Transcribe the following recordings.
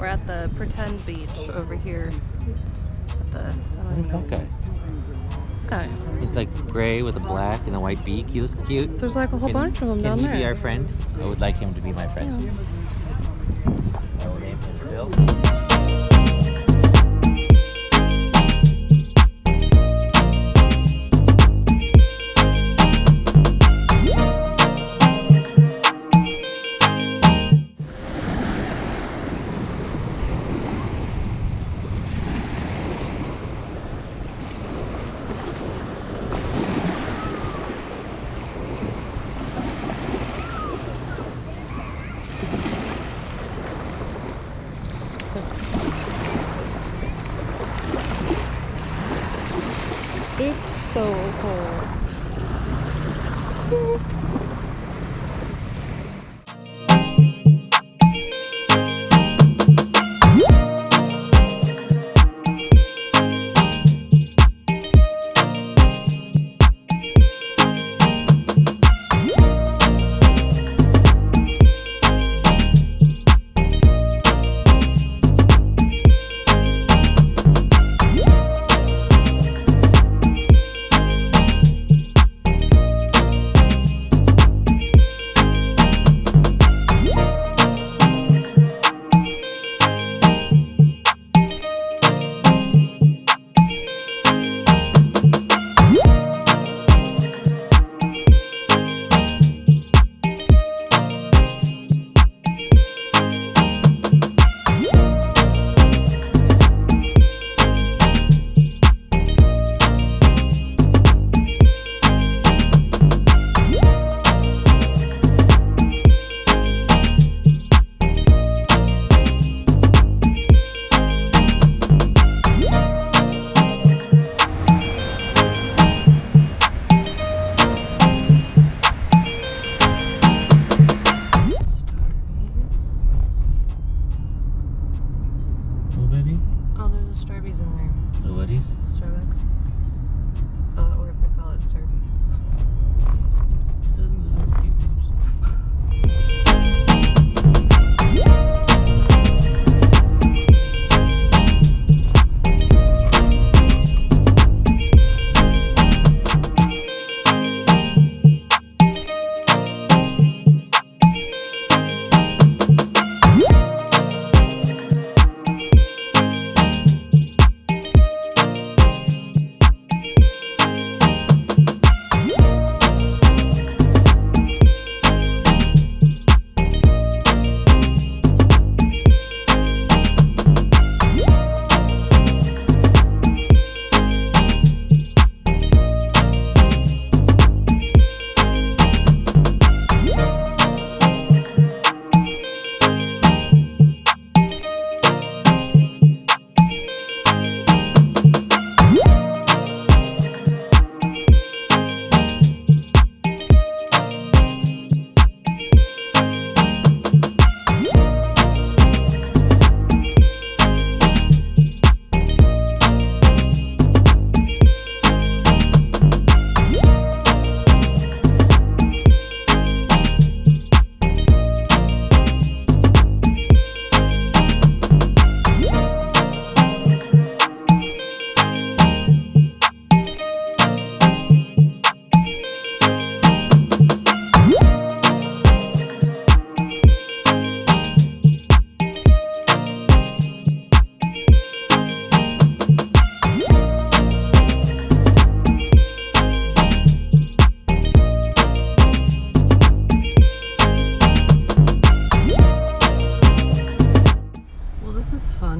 We're at the pretend beach over here. At the, What is that guy? Okay. He's like gray with a black and a white beak. He looks cute. There's like a whole bunch of them down Can there. he be our friend? I would like him to be my friend. Yeah. I will name him Phil. It's so cold.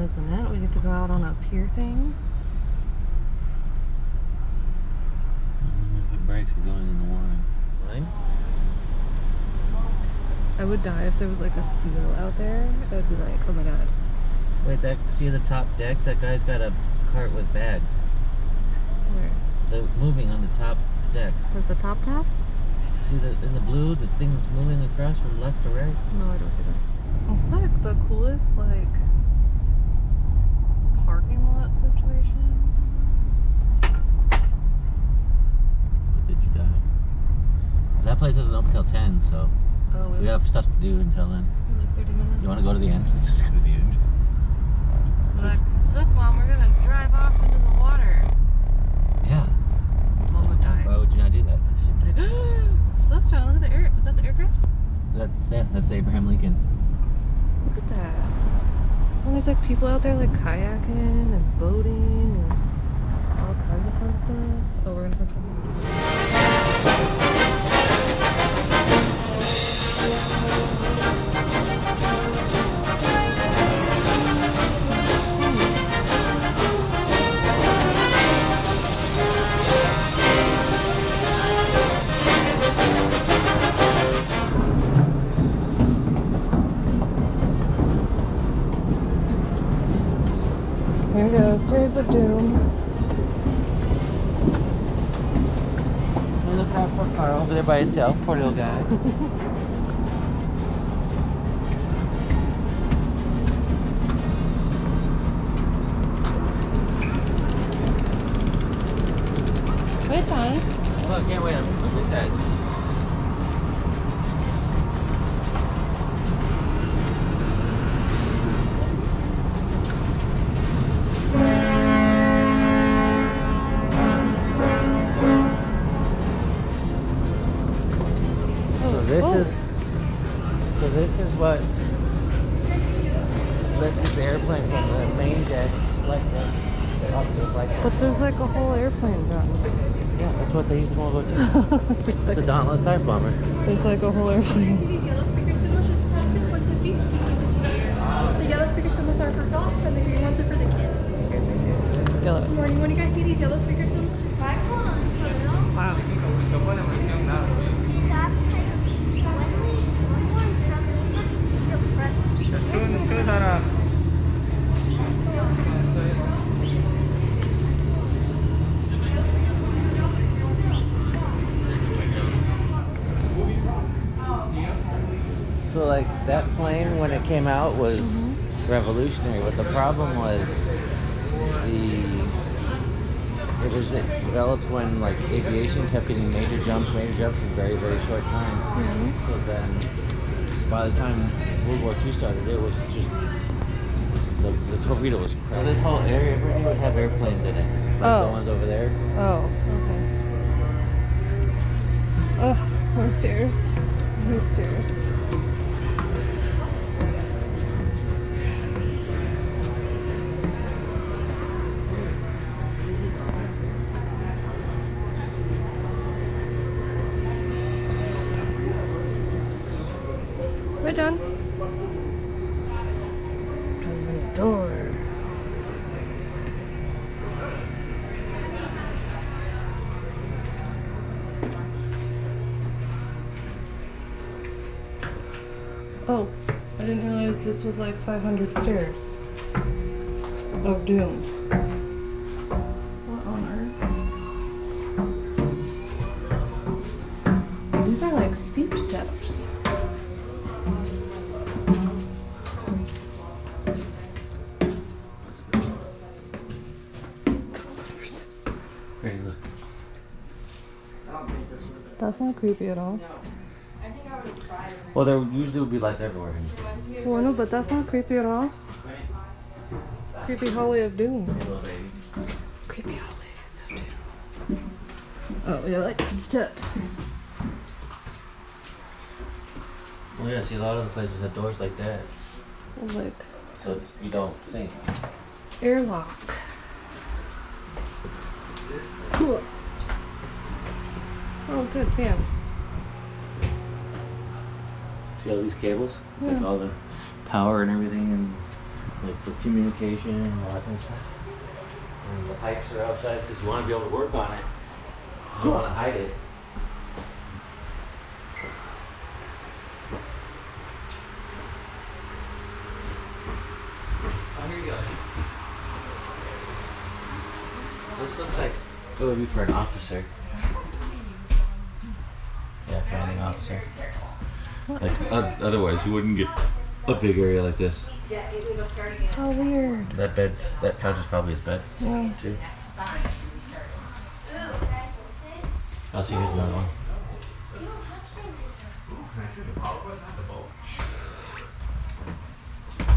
Isn't it? We get to go out on a pier thing. If it breaks, we're going in the water. Right? I would die if there was like a seal out there. I would be like, oh my god. Wait, see the top deck? That guy's got a cart with bags. Where? They're moving on the top deck. Like the top tap? See in the blue, the thing that's moving across from left to right? No, I don't see that. It's like the coolest like parking lot situation. But did you die? Because that place doesn't open till 10, so Oh, we have stuff to do until then. like 30 minutes. You want to go to the end? Let's just go to the end. Mom, we're gonna drive off into the water. Yeah. Mom would die. Why would you not do that? She'd be like, look, John, look at the air. Was that the aircraft? That's the Abraham Lincoln. Look at that. And there's like people out there like kayaking and boating and all kinds of fun stuff. Oh, we're gonna go. Here we go, Stairs of Doom. Look at that car over there by itself. Poor little guy. Wait, Donnie. Oh, I can't wait. I'm excited. This is what lifted the airplane from the main deck like that. But there's like a whole airplane down there. Yeah, that's what they use the mobile too. It's a Dauntless dive bomber. There's like a whole airplane. These yellow speaker symbols just tap it once a beep, so you use it to hear. The yellow speaker symbols are for adults and the green ones are for the kids. Yellow. Good morning. When you guys see these yellow speaker symbols, just back on. Wow. So like that plane when it came out was revolutionary, but the problem was it was developed when like aviation kept getting major jumps in very, very short time. So then by the time World War II started, it was just the torpedo was crazy. Well, this whole area everything would have airplanes in it. Like the ones over there. Oh, okay. Oh, more stairs. I hate stairs. We're done. Comes in the door. Oh, I didn't realize this was like 500 stairs of doom. What on earth? These are like steep steps. That's not creepy at all. Well, there usually would be lights everywhere. Well, no, but that's not creepy at all. Creepy hallway of doom. Creepy hallways of doom. Oh, yeah, like a step. Well, yeah, see, a lot of the places have doors like that. Like, So you don't sink. airlock. Cool. Oh, good, fans. See all these cables? It's like all the power and everything, and like for communication and all that kind of stuff. And the pipes are outside because you want to be able to work on it. You don't want to hide it. Oh, here you go. This looks like it would be for an officer. Yeah, commanding officer. Like otherwise, you wouldn't get a big area like this. How weird. That couch is probably his bed. Yeah. See? Oh, see, here's another one.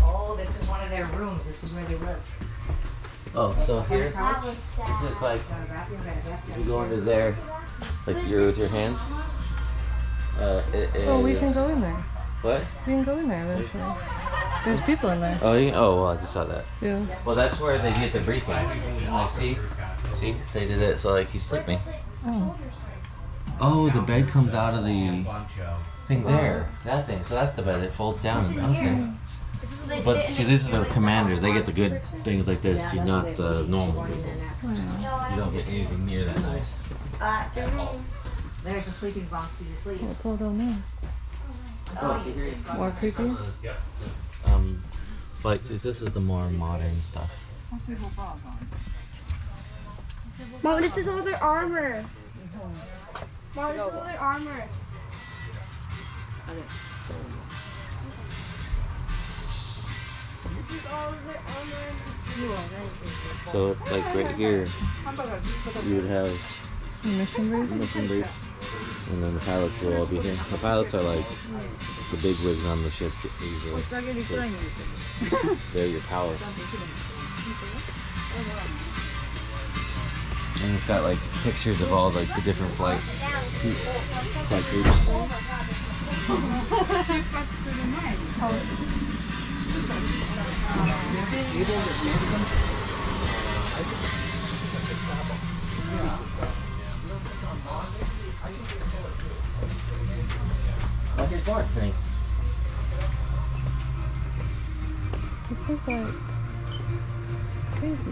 Oh, this is one of their rooms. This is where they live. Oh, so here, it's just like, if you go into there, like you're with your hand. Oh, we can go in there. What? We can go in there eventually. There's people in there. Oh, well, I just saw that. Yeah. Well, that's where they get the briefings. Like, see, they did it. So like he's sleeping. Oh. Oh, the bed comes out of the thing there. That thing. So that's the bed. It folds down. Okay. But see, these are the commanders. They get the good things like this. You're not the normal people. You don't get anything near that nice. There's a sleeping bunk. He's asleep. What's all down there? More creepy? But this is the more modern stuff. Mom, this is all their armor. Mom, this is all their armor. This is all their armor. So like right here, you would have Mission brief? mission brief, and then the pilots will all be here. The pilots are like the big wigs on the ship usually. So they're your power. And it's got like pictures of all like the different flight groups. Like your smart thing. This is like crazy.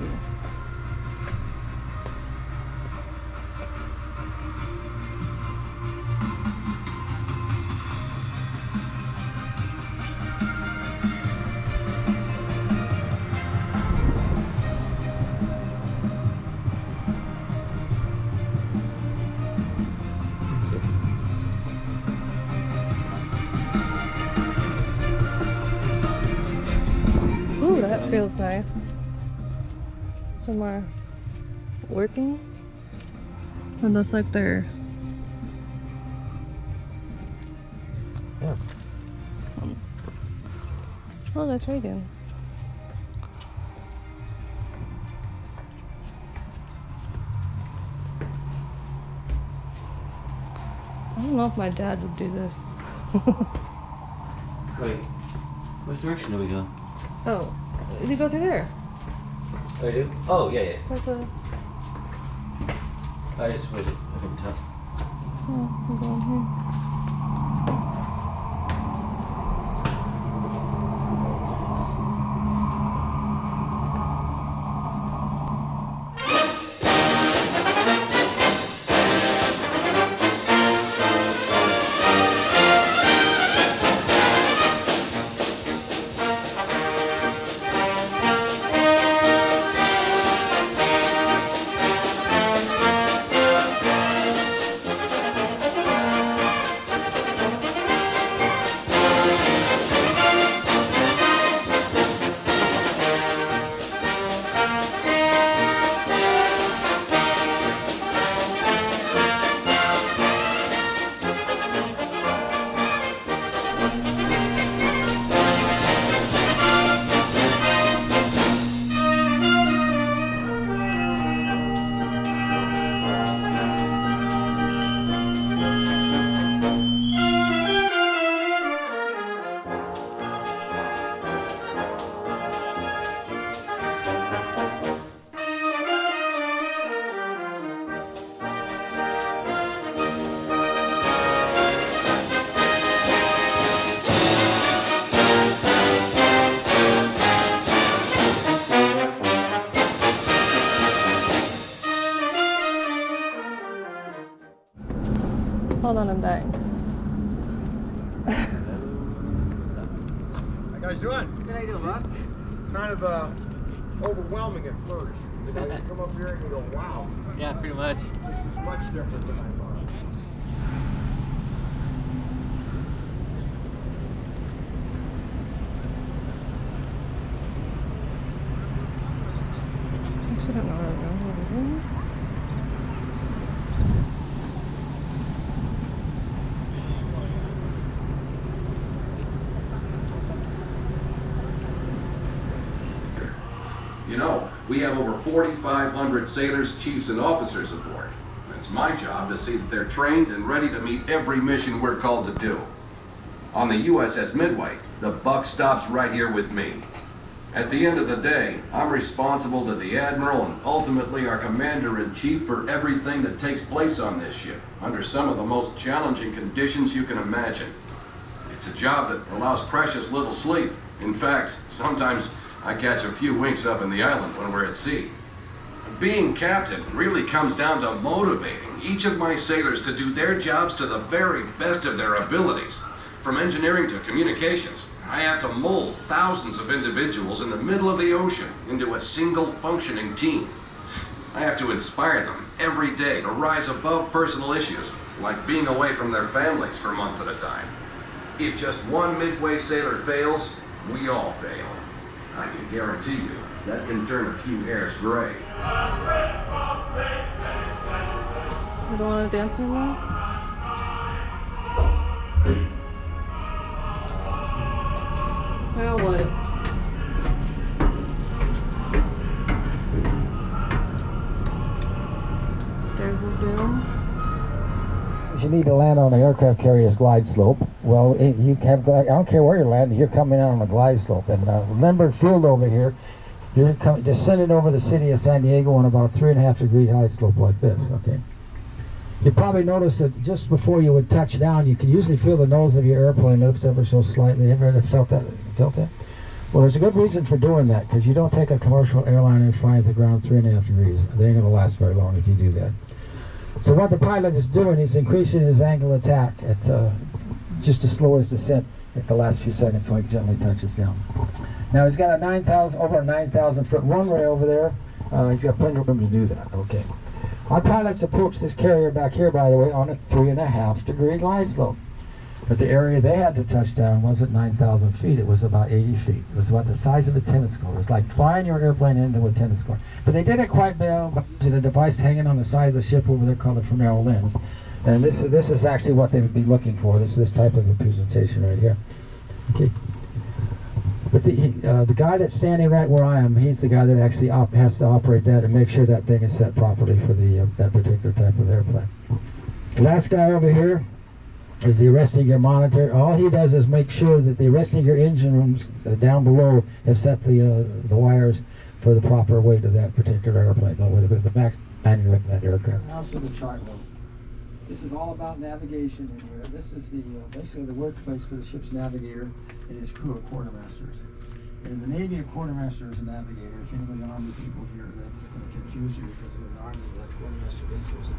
Ooh, that feels nice. Some more working. And that's like their. Yeah. Oh, that's Reagan. I don't know if my dad would do this. Wait, which direction do we go? Oh, you go through there. Oh, you do? Oh, yeah. There's a. I just waited. I couldn't tell. Oh, I'm going here. Hold on, I'm dying. How you guys doing? Good, how you doing, boss? Kind of overwhelming at first. You know, you come up here and you go, wow, Yeah, pretty much. this is much different than I thought. Actually, I don't know where I'm going. You know, we have over 4,500 sailors, chiefs, and officers aboard. It's my job to see that they're trained and ready to meet every mission we're called to do. On the USS Midway, the buck stops right here with me. At the end of the day, I'm responsible to the Admiral and ultimately our Commander-in-Chief for everything that takes place on this ship, under some of the most challenging conditions you can imagine. It's a job that allows precious little sleep. In fact, sometimes I catch a few winks up in the island when we're at sea. Being captain really comes down to motivating each of my sailors to do their jobs to the very best of their abilities. From engineering to communications, I have to mold thousands of individuals in the middle of the ocean into a single functioning team. I have to inspire them every day to rise above personal issues, like being away from their families for months at a time. If just one Midway sailor fails, we all fail. I can guarantee you that can turn a few hairs gray. You don't want to dance anymore? Now what? Stairs of Doom? You need to land on the aircraft carrier's glide slope. Well, you have, I don't care where you're landing, you're coming in on a glide slope. And Lindbergh Field over here, you're descending over the city of San Diego on about a 3.5 degree glide slope like this, okay? You probably notice that just before you would touch down, you can usually feel the nose of your airplane lift ever so slightly. Ever felt that? Felt that? Well, there's a good reason for doing that, because you don't take a commercial airliner and fly at the ground 3.5 degrees. They ain't going to last very long if you do that. So what the pilot is doing is increasing his angle of attack at just to slow his descent at the last few seconds, so he gently touches down. Now he's got a over a 9,000 foot runway over there. He's got plenty of room to do that. Okay. Our pilots approached this carrier back here, by the way, on a 3.5 degree glide slope. But the area they had to touch down wasn't 9,000 feet. It was about 80 feet. It was about the size of a tennis court. It was like flying your airplane into a tennis court. But they did it quite well by using a device hanging on the side of the ship over there called a Fresnel lens. And this is actually what they would be looking for. This type of a presentation right here. Okay. But the guy that's standing right where I am, he's the guy that actually has to operate that and make sure that thing is set properly for that particular type of airplane. The last guy over here is the arresting gear monitor. All he does is make sure that the arresting gear engine rooms down below have set the wires for the proper weight of that particular airplane, with the max landing weight of that aircraft. Now for the chart mode. This is all about navigation in here. This is basically the workplace for the ship's navigator and his crew of quartermasters. And in the Navy, a quartermaster is a navigator. If anybody Army people here, that's going to confuse you because in the Army, that quartermaster is a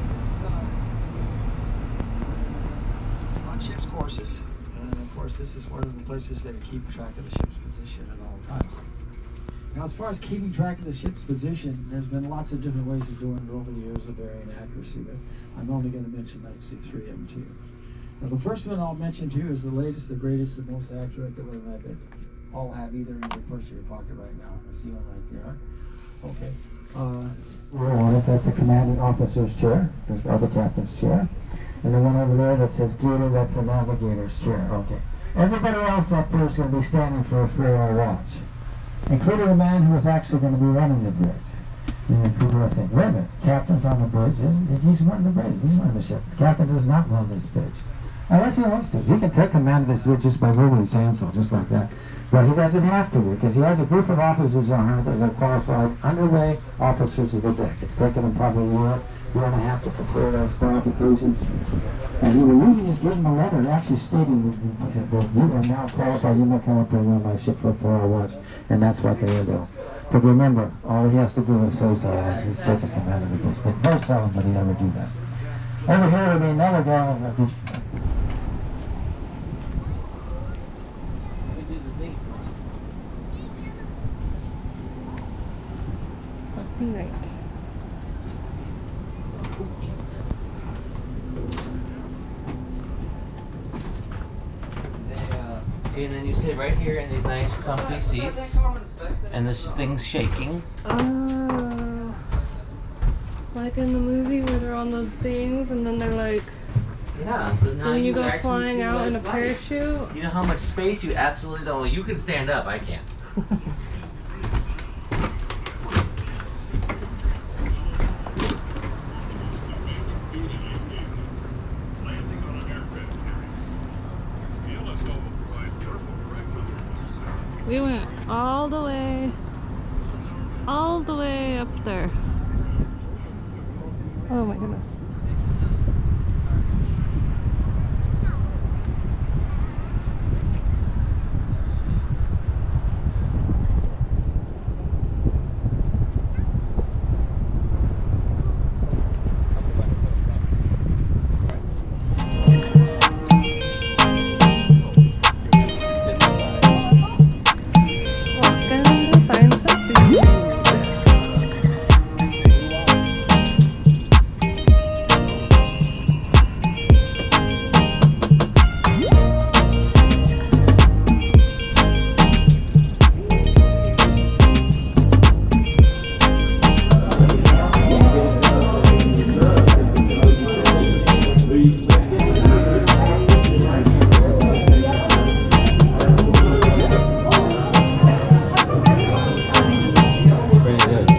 this is on ship's courses. And of course, this is one of the places that keep track of the ship's position at all times. Now, as far as keeping track of the ship's position, there's been lots of different ways of doing it over the years of varying accuracy, but I'm only going to mention actually 3 of them to you. Now, the first one I'll mention to you is the latest, the greatest, the most accurate that we all have either in your purse or your pocket right now. I see one right there. Okay. That's the commanding officer's chair, or the captain's chair. And the one over there that says Gator, that's the navigator's chair. Okay. Everybody else up there is going to be standing for a 4-hour watch, including the man who is actually going to be running the bridge. And people will say, wait a minute, captain's on the bridge. He's running the bridge. He's running the ship. The captain does not run this bridge. Unless he wants to. He can take command of this bridge just by verbally saying so, just like that. But he doesn't have to, because he has a group of officers on her that are qualified underway officers of the deck. It's taken them probably a year and a half to fulfill those qualifications. And he will usually just give them a letter actually stating that you are now qualified, you may come up and run my ship for a 4-hour watch. And that's what they will do. But remember, all he has to do is say so, and he's taking command of the bridge. But very seldom would he ever do that. Over here would be another guy. Last night. See, and then you sit right here in these nice comfy seats, and this thing's shaking. Like in the movie where they're on the things and then they're like, yeah, so now you go actually flying see out what in a it's like. parachute. You know how much space you absolutely don't. Well, you can stand up, I can't. We went all the way up there. Oh my goodness. Walking to find some food. Pretty good.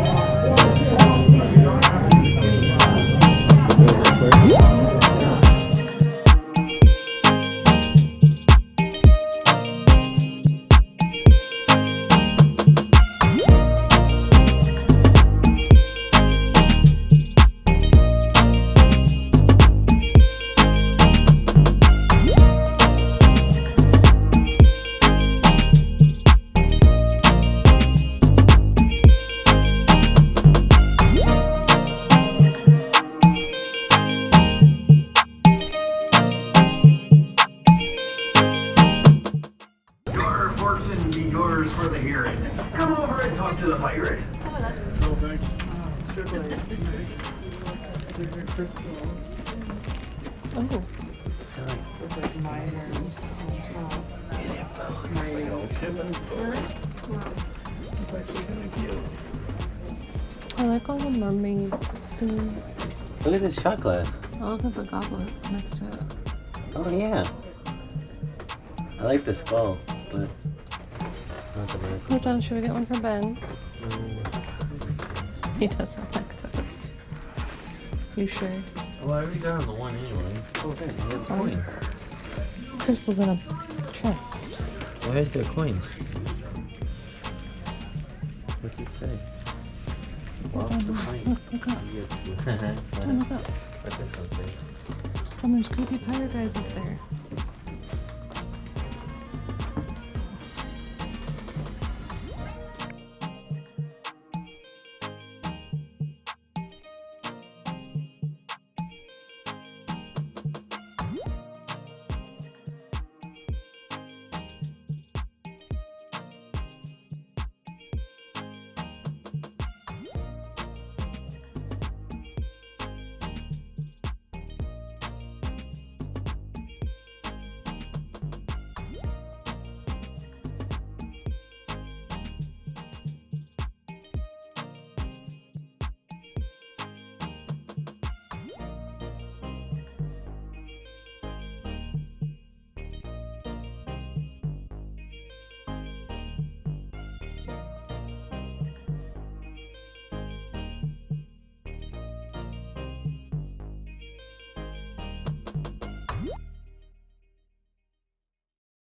Your fortune be yours for the hearing. Come over and talk to the pirate. Oh. I like all the mermaid thing. Look at this shot glass. I look at the goblet next to it. Oh yeah. I like the skull, but not the miracle. Oh, John, should we get one for Ben? He doesn't like those. You sure? Well, I already got on the one anyway. Oh, there, you have a coin. Crystal's in a chest. Why is there coins? What's it say? Well, the coin. Look up. You Oh, look up. What's this one say? And there's creepy pirate guys up there.